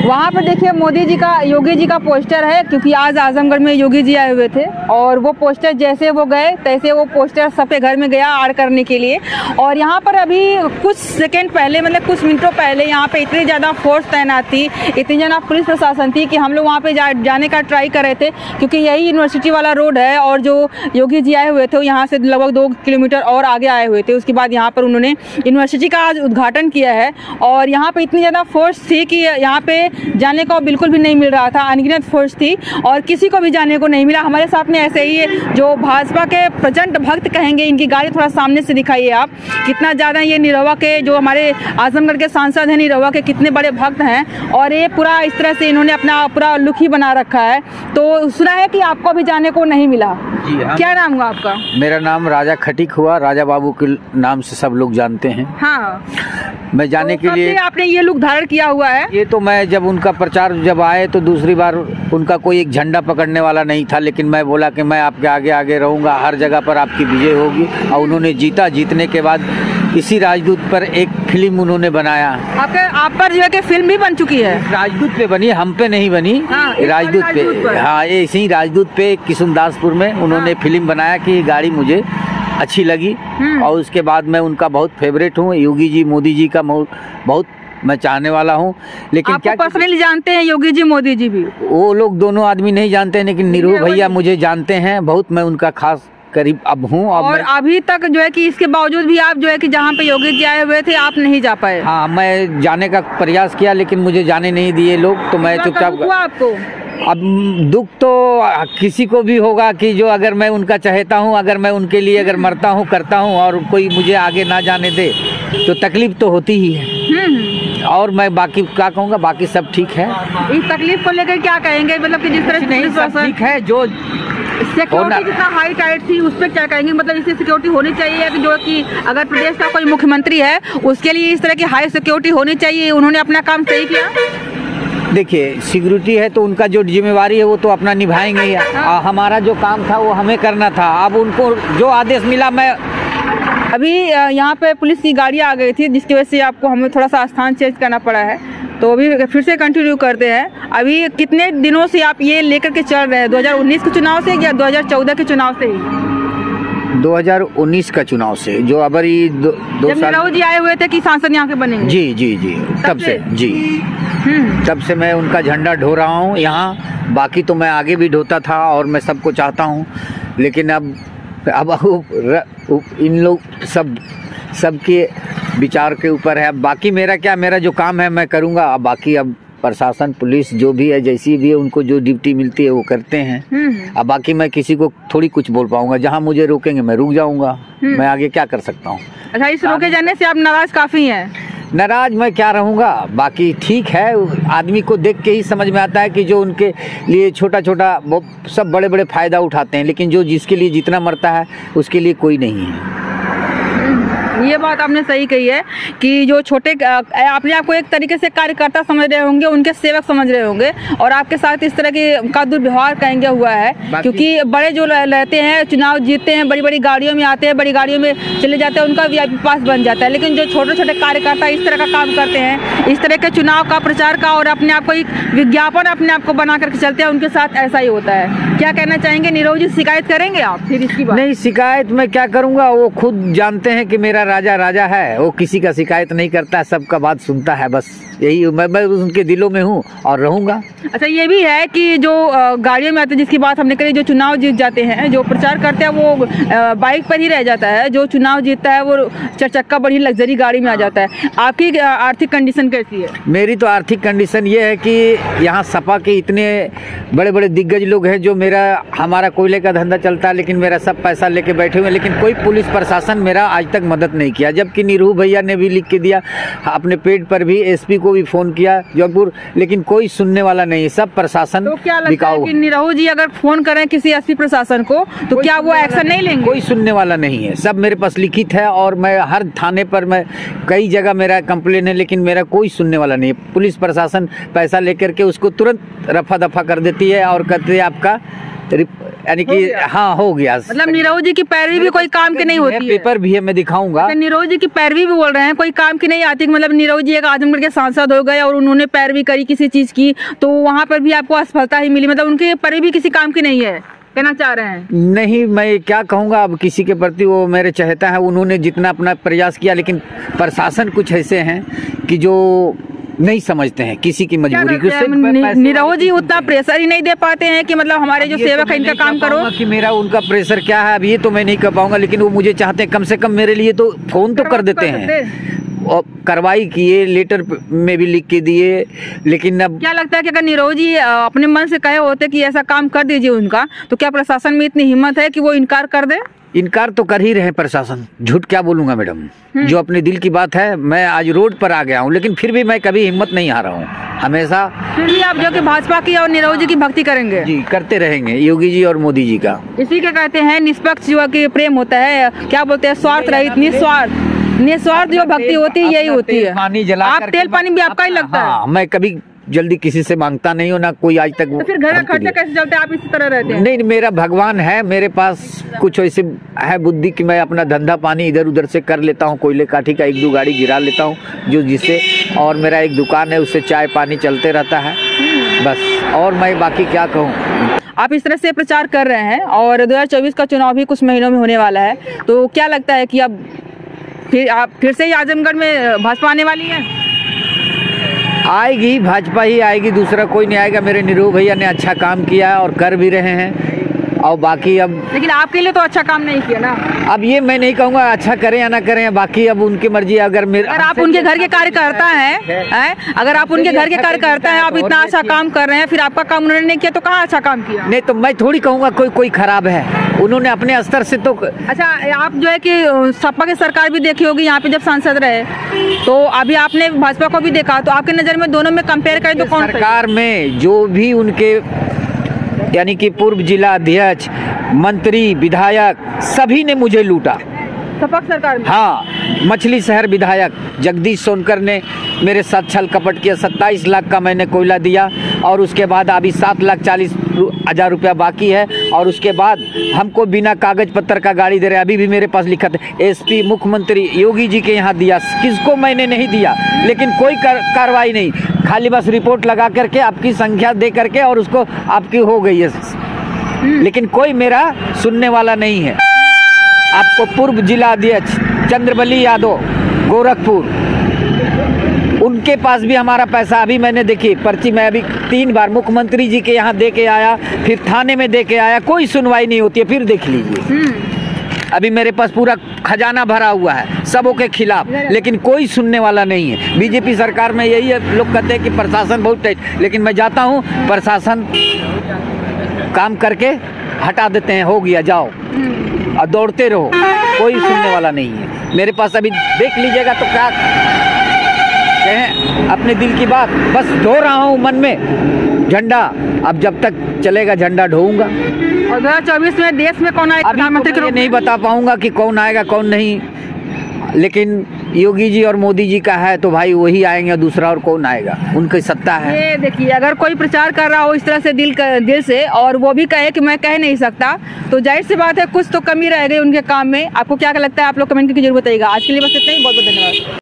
वहाँ पे देखिए मोदी जी का, योगी जी का पोस्टर है, क्योंकि आज आजमगढ़ में योगी जी आए हुए थे और वो पोस्टर जैसे वो गए तैसे वो पोस्टर सबके घर में गया आड़ करने के लिए। और यहाँ पर अभी कुछ सेकंड पहले, मतलब कुछ मिनटों पहले यहाँ पे इतनी ज़्यादा फोर्स तैनात थी, इतनी ज़्यादा पुलिस प्रशासन थी कि हम लोग वहाँ पे जाने का ट्राई कर रहे थे, क्योंकि यही यूनिवर्सिटी वाला रोड है और जो योगी जी आए हुए थे वो यहाँ से लगभग 2 किलोमीटर और आगे आए हुए थे। उसके बाद यहाँ पर उन्होंने यूनिवर्सिटी का आज उद्घाटन किया है और यहाँ पे इतनी ज़्यादा फोर्स थी कि यहाँ पे जाने को बिल्कुल भी नहीं मिल रहा था, अनगिनत फोर्स थी और किसी को भी जाने को नहीं मिला। हमारे साथ में ऐसे ही जो भाजपा के प्रचंड भक्त कहेंगे, इनकी गाड़ी थोड़ा सामने से दिखाइए आप, कितना ज़्यादा ये निरहुआ के, जो हमारे आजमगढ़ के सांसद हैं निरहुआ के, कितने बड़े भक्त हैं और ये पूरा इस तरह से इन्होंने अपना पूरा लुक ही बना रखा है। तो सुना है कि आपको भी जाने को नहीं मिला। जी हाँ। क्या नाम हुआ आपका? मेरा नाम राजा खटीक हुआ, राजा बाबू के नाम से सब लोग जानते हैं। हाँ, मैं जाने के लिए आपने ये लुक धारण किया हुआ है? ये तो मैं जब उनका प्रचार जब आए तो दूसरी बार उनका कोई एक झंडा पकड़ने वाला नहीं था, लेकिन मैं बोला कि मैं आपके आगे आगे रहूंगा, हर जगह पर आपकी विजय होगी। और उन्होंने जीता। जीतने के बाद इसी राजदूत पर एक फिल्म उन्होंने बनाया। आप पर जो है कि फिल्म भी बन चुकी है? राजदूत पे बनी, हम पे नहीं बनी। हाँ, राजदूत पे, हाँ, ये इसी राजदूत पे किशुनदासपुर में उन्होंने फिल्म बनाया कि ये गाड़ी मुझे अच्छी लगी और उसके बाद मैं उनका बहुत फेवरेट हूँ। योगी जी, मोदी जी का बहुत मैं चाहने वाला हूँ। लेकिन क्या पर्सनली जानते हैं योगी जी, मोदी जी भी? वो लोग दोनों आदमी नहीं जानते हैं, लेकिन निरहु भैया मुझे जानते हैं बहुत। मैं उनका खास करीब अब हूँ। और अभी तक जो है कि इसके बावजूद भी आप जो है कि जहाँ पे योगी जी आए हुए थे आप नहीं जा पाए? हाँ, मैं जाने का प्रयास किया लेकिन मुझे जाने नहीं दिए लोग, तो मैं चुपचाप। आपको अब दुख तो किसी को भी होगा कि जो अगर मैं उनका चाहता हूँ, अगर मैं उनके लिए अगर मरता हूँ, करता हूँ और कोई मुझे आगे ना जाने दे तो तकलीफ तो होती ही है। और मैं बाकी क्या कहूँगा, बाकी सब ठीक है। इस तकलीफ को लेकर क्या कहेंगे, मतलब कि जिस तरह नहीं सब ठीक है। जो सिक्योरिटी जितना हाई टाइट थी उस पर क्या कहेंगे, मतलब इससे सिक्योरिटी होनी चाहिए कि जो कि अगर प्रदेश का कोई मुख्यमंत्री है उसके लिए इस तरह की हाई सिक्योरिटी होनी चाहिए? उन्होंने अपना काम सही किया? देखिए, सिक्योरिटी है तो उनका जो जिम्मेवारी है वो तो अपना निभाएंगे ही। हमारा जो काम था वो हमें करना था। अब उनको जो आदेश मिला, मैं अभी यहाँ पे पुलिस की गाड़ी आ गई थी जिसकी वजह से आपको हमें थोड़ा सा स्थान चेंज करना पड़ा है। तो अभी फिर से कंटिन्यू करते हैं। अभी कितने दिनों से आप ये लेकर के चल रहे हैं, 2019 के चुनाव से या 2014 के चुनाव से ही? 2019 का चुनाव से, जो अबर दो जब निरहु जी आए हुए थे कि सांसद यहाँ के बनेंगे? जी जी जी, तब से जी, तब से मैं उनका झंडा ढो रहा हूँ यहाँ। बाकी तो मैं आगे भी ढोता था और मैं सबको चाहता हूँ, लेकिन अब इन लोग सबके विचार के ऊपर है। अब बाकी मेरा क्या, मेरा जो काम है मैं करूँगा। अब बाकी अब प्रशासन, पुलिस जो भी है, जैसी भी है, उनको जो ड्यूटी मिलती है वो करते हैं। अब बाकी मैं किसी को थोड़ी कुछ बोल पाऊंगा। जहाँ मुझे रोकेंगे मैं रुक जाऊंगा। मैं आगे क्या कर सकता हूँ? अच्छा, इस रोके जाने से आप नाराज काफी हैं? नाराज मैं क्या रहूँगा, बाकी ठीक है। आदमी को देख के ही समझ में आता है कि जो उनके लिए छोटा छोटा वो सब बड़े बड़े फायदा उठाते हैं, लेकिन जो जिसके लिए जितना मरता है उसके लिए कोई नहीं है। ये बात आपने सही कही है कि जो छोटे, अपने आप को एक तरीके से कार्यकर्ता समझ रहे होंगे, उनके सेवक समझ रहे होंगे और आपके साथ इस तरह का दुर्व्यवहार कहेंगे हुआ है। क्योंकि बड़े जो रहते हैं, चुनाव जीतते हैं, बड़ी बड़ी गाड़ियों में आते हैं, बड़ी गाड़ियों में चले जाते हैं, उनका VIP पास बन जाता है। लेकिन जो छोटे छोटे कार्यकर्ता इस तरह का काम करते हैं, इस तरह के चुनाव का प्रचार का और अपने आप को एक विज्ञापन अपने आप को बना करके चलते हैं, उनके साथ ऐसा ही होता है। क्या कहना चाहेंगे? निरहु जी शिकायत करेंगे आप फिर इसकी बात? नहीं, शिकायत मैं क्या करूँगा, वो खुद जानते हैं कि मेरा राजा राजा है। वो किसी का शिकायत नहीं करता, सबका बात सुनता है। बस यही मैं उनके दिलों में हूँ और रहूँगा। अच्छा, ये भी है कि जो गाड़ियों में आते हैं, जिसकी बात हमने करी, जो चुनाव जीत जाते हैं, जो प्रचार करते हैं वो बाइक पर ही रह जाता है। जो चुनाव जीतता है वो 4 चक्का बड़ी लग्जरी गाड़ी में आ जाता है। आपकी आर्थिक कंडीशन कैसी है? मेरी तो आर्थिक कंडीशन ये है कि यहाँ सपा के इतने बड़े बड़े दिग्गज लोग हैं, जो हमारा कोयले का धंधा चलता है, लेकिन मेरा सब पैसा लेके बैठे हुए हैं, लेकिन कोई पुलिस प्रशासन मेरा आज तक मदद नहीं किया। जबकि निरहु भैया ने भी लिख के दिया, अपने पेड पर भी SP को भी फोन किया जौनपुर, लेकिन कोई सुनने वाला नहीं है। सब प्रशासन तो क्या लगता है कि निरहु जी अगर फोन करें किसी SP प्रशासन को तो क्या वो एक्शन नहीं लेंगे? कोई सुनने वाला नहीं है। सब मेरे पास लिखित है और मैं हर थाने पर, मैं कई जगह मेरा कंप्लेन है, लेकिन मेरा कोई सुनने वाला नहीं है। पुलिस प्रशासन पैसा लेकर के उसको तुरंत रफा दफा कर देती है और कहती है आपका यानी कि हाँ हो गया। मतलब नीरव जी की पैरवी भी कोई काम की नहीं होती है। पेपर भी है, मैं दिखाऊंगा। नीरव जी की पैरवी भी बोल रहे हैं कोई काम की नहीं आती। मतलब नीरव जी एक आजमगढ़ के सांसद हो गए और उन्होंने पैरवी करी किसी चीज की, तो वहाँ पर भी आपको असफलता ही मिली। मतलब उनकी पैरवी किसी काम की नहीं है, कहना चाह रहे हैं? नहीं, मैं क्या कहूँगा, अब किसी के प्रति वो मेरे चहेता है, उन्होंने जितना अपना प्रयास किया, लेकिन प्रशासन कुछ ऐसे हैं कि जो नहीं समझते हैं किसी की मजबूरी को। नीरव जी उतना प्रेशर ही नहीं दे पाते हैं कि मतलब हमारे जो सेवक है इनका काम करो। कि मेरा उनका प्रेशर क्या है अब ये तो मैं नहीं कर पाऊंगा, लेकिन वो मुझे चाहते हैं कम से कम मेरे लिए तो फोन तो कर देते हैं। और कार्रवाई किए, लेटर में भी लिख के दिए, लेकिन अब क्या लगता है कि अगर नीरव जी अपने मन से कहे होते कि ऐसा काम कर दीजिए उनका, तो क्या प्रशासन में इतनी हिम्मत है कि वो इनकार कर दे? इनकार तो कर ही रहे प्रशासन, झूठ क्या बोलूंगा मैडम। जो अपने दिल की बात है, मैं आज रोड पर आ गया हूँ, लेकिन फिर भी मैं कभी हिम्मत नहीं हारा हूँ, हमेशा। फिर भी आप जो कि भाजपा की और नीरव जी की भक्ति करेंगे? जी, करते रहेंगे, योगी जी और मोदी जी का। इसी के कहते हैं निष्पक्ष जो कि प्रेम होता है, क्या बोलते हैं, स्वार्थ रहित, निस्वार्थ जो भक्ति होती है यही होती है। पानी जला आप तेल पानी भी आपका ही लगता है? मैं कभी जल्दी किसी से मांगता नहीं हो, ना कोई आज तक। तो फिर घर का खर्चा कैसे चलता है? आप इसी तरह रहते हैं? नहीं, मेरा भगवान है, मेरे पास कुछ ऐसे है बुद्धि कि मैं अपना धंधा पानी इधर उधर से कर लेता हूँ। कोयले काठी का 1-2 गाड़ी गिरा लेता हूँ जो जिससे, और मेरा एक दुकान है, उससे चाय पानी चलते रहता है बस। और मैं बाकी क्या कहूँ। आप इस तरह से प्रचार कर रहे हैं और 2024 का चुनाव भी कुछ महीनों में होने वाला है, तो क्या लगता है कि अब फिर से ही आजमगढ़ में भाजपा आने वाली है? आएगी, भाजपा ही आएगी, दूसरा कोई नहीं आएगा। मेरे नीरव भैया ने अच्छा काम किया और कर भी रहे हैं, और बाकी अब। लेकिन आपके लिए तो अच्छा काम नहीं किया ना। अब ये मैं नहीं कहूँगा अच्छा करें या ना करें, बाकी अब उनकी मर्जी। अगर आप उनके घर के कार्यकर्ता हैं, अगर आप उनके घर के कार्यकर्ता हैं, आप इतना अच्छा काम कर रहे हैं, फिर आपका काम उन्होंने नहीं किया तो कहाँ अच्छा काम किया? नहीं तो मैं थोड़ी कहूँगा कोई खराब है, उन्होंने अपने स्तर से तो। अच्छा, आप जो है कि सपा की सरकार भी देखी होगी यहाँ पे जब सांसद रहे, तो अभी आपने भाजपा को भी देखा, तो आपके नजर में दोनों में कंपेयर करें तो कौन? सरकार में जो भी उनके यानी कि पूर्व जिला अध्यक्ष, मंत्री, विधायक सभी ने मुझे लूटा। सपा सरकार में? हाँ, मछली शहर विधायक जगदीश सोनकर ने मेरे साथ छल कपट किया। 27 लाख का मैंने कोयला दिया, और उसके बाद अभी 7,40,000 रुपया बाकी है, और उसके बाद हमको बिना कागज पत्तर का गाड़ी दे रहे। अभी भी मेरे पास लिखा था SP मुख्यमंत्री योगी जी के यहाँ दिया, किसको मैंने नहीं दिया, लेकिन कोई कार्रवाई नहीं, खाली बस रिपोर्ट लगा करके आपकी संख्या दे करके और उसको आपकी हो गई है, लेकिन कोई मेरा सुनने वाला नहीं है। आपको पूर्व जिला अध्यक्ष चंद्रबली यादव गोरखपुर, उनके पास भी हमारा पैसा, अभी मैंने देखी पर्ची, मैं अभी 3 बार मुख्यमंत्री जी के यहाँ दे के आया, फिर थाने में दे के आया, कोई सुनवाई नहीं होती है। फिर देख लीजिए, अभी मेरे पास पूरा खजाना भरा हुआ है सबों के खिलाफ, लेकिन कोई सुनने वाला नहीं है। बीजेपी सरकार में यही है, लोग कहते हैं कि प्रशासन बहुत टाइट, लेकिन मैं जाता हूँ, प्रशासन काम करके हटा देते हैं, हो गया जाओ, और दौड़ते रहो, कोई सुनने वाला नहीं है। मेरे पास अभी देख लीजिएगा तो क्या कहें, अपने दिल की बात बस ढो रहा हूँ मन में झंडा। अब जब तक चलेगा झंडा ढोऊंगा। और 2024 में देश में कौन आएगा प्रधानमंत्री के रूप में? नहीं बता पाऊंगा कि कौन आएगा कौन नहीं, लेकिन योगी जी और मोदी जी का है तो भाई वही आएंगे, दूसरा और कौन आएगा, उनकी सत्ता है। ये देखिए, अगर कोई प्रचार कर रहा हो इस तरह से दिल से, और वो भी कहे कि मैं कह नहीं सकता, तो जाहिर सी बात है कुछ तो कमी रह गई उनके काम में। आपको क्या लगता है? आप लोग कमेंट करके जरूर बताइएगा। आज के लिए बस इतना ही, बहुत बहुत धन्यवाद।